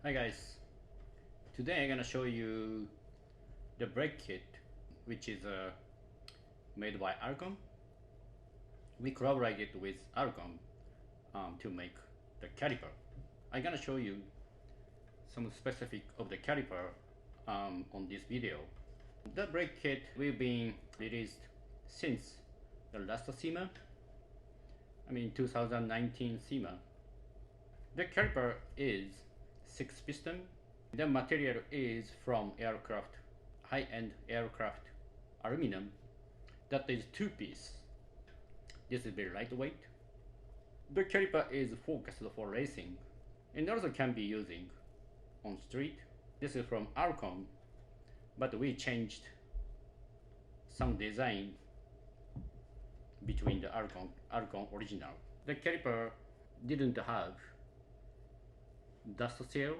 Hi guys, today I'm gonna show you the brake kit which is made by ALCON. We collaborated with ALCON to make the caliper. I'm gonna show you some specific of the caliper on this video. The brake kit will be released since the last SEMA, 2019 SEMA. The caliper is 6 piston. The material is from high-end aircraft aluminum. That is 2-piece. This is very lightweight. The caliper is focused for racing and also can be using on street. This is from ALCON, but we changed some design between the ALCON original. The caliper didn't have dust seal